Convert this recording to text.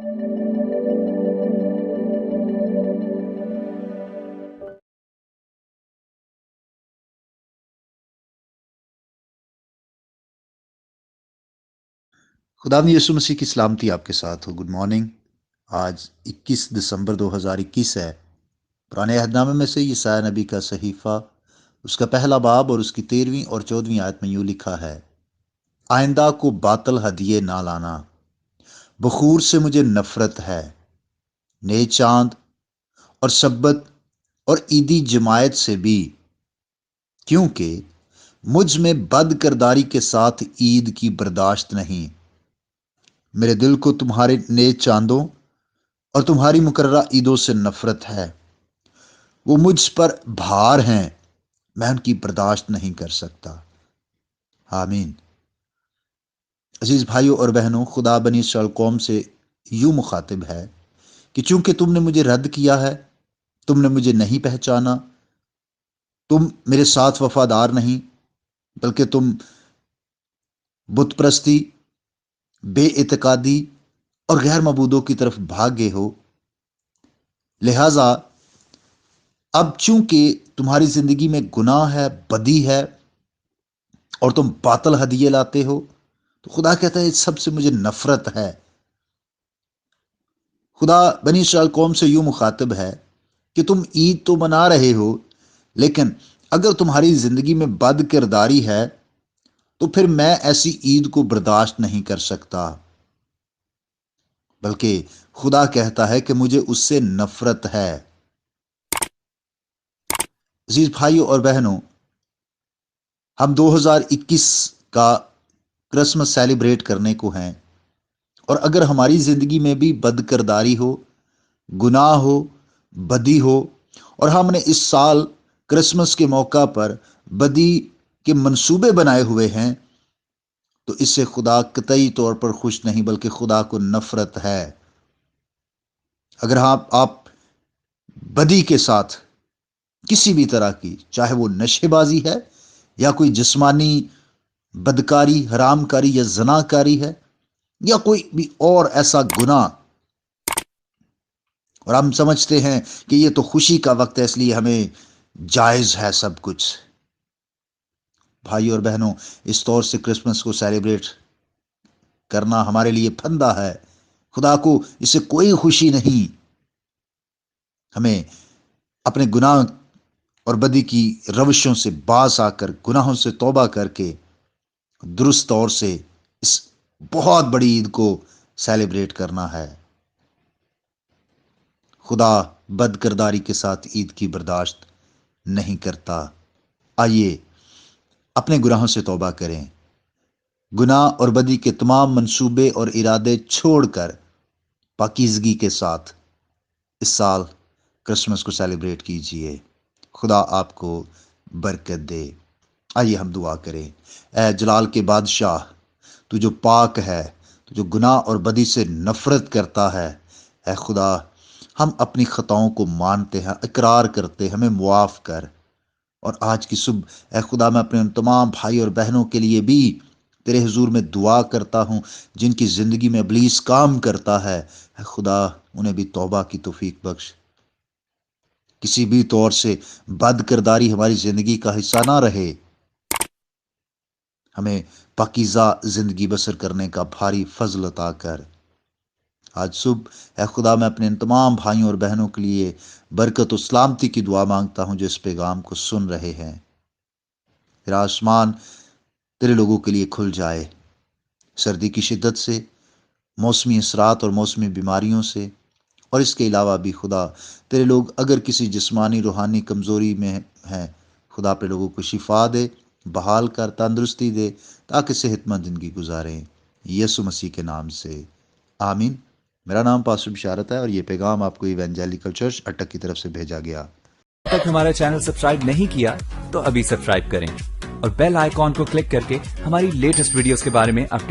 خداوند یسوع مسیح کی سلامتی آپ کے ساتھ ہو۔ Good morning. آج 21 دسمبر 2021 ہے۔ پرانے عہد نامے میں سے یسایہ نبی کا صحیفہ، اس کا پہلا باب اور اس کی 13ویں اور 14ویں آیت میں یوں لکھا ہے: آئندہ کو باطل ہدیے نہ لانا، بخور سے مجھے نفرت ہے، نئے چاند اور سبت اور عیدی جماعت سے بھی، کیونکہ مجھ میں بد کرداری کے ساتھ عید کی برداشت نہیں۔ میرے دل کو تمہارے نئے چاندوں اور تمہاری مقررہ عیدوں سے نفرت ہے۔ وہ مجھ پر بھار ہیں، میں ان کی برداشت نہیں کر سکتا۔ آمین۔ عزیز بھائیوں اور بہنوں، خدا بنی اسرائیل قوم سے یوں مخاطب ہے کہ چونکہ تم نے مجھے رد کیا ہے، تم نے مجھے نہیں پہچانا، تم میرے ساتھ وفادار نہیں، بلکہ تم بت پرستی، بے اعتقادی اور غیر معبودوں کی طرف بھاگے ہو، لہذا اب چونکہ تمہاری زندگی میں گناہ ہے، بدی ہے، اور تم باطل ہدیے لاتے ہو، تو خدا کہتا ہے اس سب سے مجھے نفرت ہے۔ خدا بنی اسرائیل قوم سے یوں مخاطب ہے کہ تم عید تو منا رہے ہو، لیکن اگر تمہاری زندگی میں بد کرداری ہے تو پھر میں ایسی عید کو برداشت نہیں کر سکتا، بلکہ خدا کہتا ہے کہ مجھے اس سے نفرت ہے۔ عزیز بھائیوں اور بہنوں، ہم 2021 کا کرسمس سیلیبریٹ کرنے کو ہیں، اور اگر ہماری زندگی میں بھی بد کرداری ہو، گناہ ہو، بدی ہو، اور ہم نے اس سال کرسمس کے موقع پر بدی کے منصوبے بنائے ہوئے ہیں، تو اس سے خدا قطعی طور پر خوش نہیں، بلکہ خدا کو نفرت ہے۔ اگر آپ بدی کے ساتھ کسی بھی طرح کی، چاہے وہ نشے بازی ہے یا کوئی جسمانی بدکاری، حرام کاری یا زنا کاری ہے، یا کوئی بھی اور ایسا گناہ، اور ہم سمجھتے ہیں کہ یہ تو خوشی کا وقت ہے اس لیے ہمیں جائز ہے سب کچھ، بھائی اور بہنوں، اس طور سے کرسمس کو سیلیبریٹ کرنا ہمارے لیے پھندا ہے۔ خدا کو اس سے کوئی خوشی نہیں۔ ہمیں اپنے گناہ اور بدی کی روشوں سے باز آ کر، گناہوں سے توبہ کر کے، درست طور سے اس بہت بڑی عید کو سیلیبریٹ کرنا ہے۔ خدا بد کرداری کے ساتھ عید کی برداشت نہیں کرتا۔ آئیے اپنے گناہوں سے توبہ کریں، گناہ اور بدی کے تمام منصوبے اور ارادے چھوڑ کر پاکیزگی کے ساتھ اس سال کرسمس کو سیلیبریٹ کیجئے۔ خدا آپ کو برکت دے۔ آئیے ہم دعا کریں۔ اے جلال کے بادشاہ، تو جو پاک ہے، تو جو گناہ اور بدی سے نفرت کرتا ہے، اے خدا، ہم اپنی خطاؤں کو مانتے ہیں، اقرار کرتے، ہمیں معاف کر۔ اور آج کی صبح اے خدا، میں اپنے ان تمام بھائی اور بہنوں کے لیے بھی تیرے حضور میں دعا کرتا ہوں جن کی زندگی میں ابلیس کام کرتا ہے۔ اے خدا، انہیں بھی توبہ کی توفیق بخش۔ کسی بھی طور سے بد کرداری ہماری زندگی کا حصہ نہ رہے۔ ہمیں پاکیزہ زندگی بسر کرنے کا بھاری فضل عطا کر۔ آج صبح اے خدا، میں اپنے ان تمام بھائیوں اور بہنوں کے لیے برکت و سلامتی کی دعا مانگتا ہوں جو اس پیغام کو سن رہے ہیں۔ تیرا آسمان تیرے لوگوں کے لیے کھل جائے، سردی کی شدت سے، موسمی اثرات اور موسمی بیماریوں سے، اور اس کے علاوہ بھی خدا، تیرے لوگ اگر کسی جسمانی روحانی کمزوری میں ہیں، خدا اپنے لوگوں کو شفا دے، بحال کر، تندرستی دے، تاکہ صحت مند زندگی گزاریں، یسوع مسیح کے نام سے آمین۔ میرا نام پاسٹر بشارت ہے، اور یہ پیغام آپ کو ایونجیلیکل چرچ اٹک کی طرف سے بھیجا گیا۔ اب تک ہمارا چینل سبسکرائب نہیں کیا تو ابھی سبسکرائب کریں اور بیل آئیکن کو کلک کر کے ہماری لیٹسٹ ویڈیوز کے بارے میں اپڈیٹ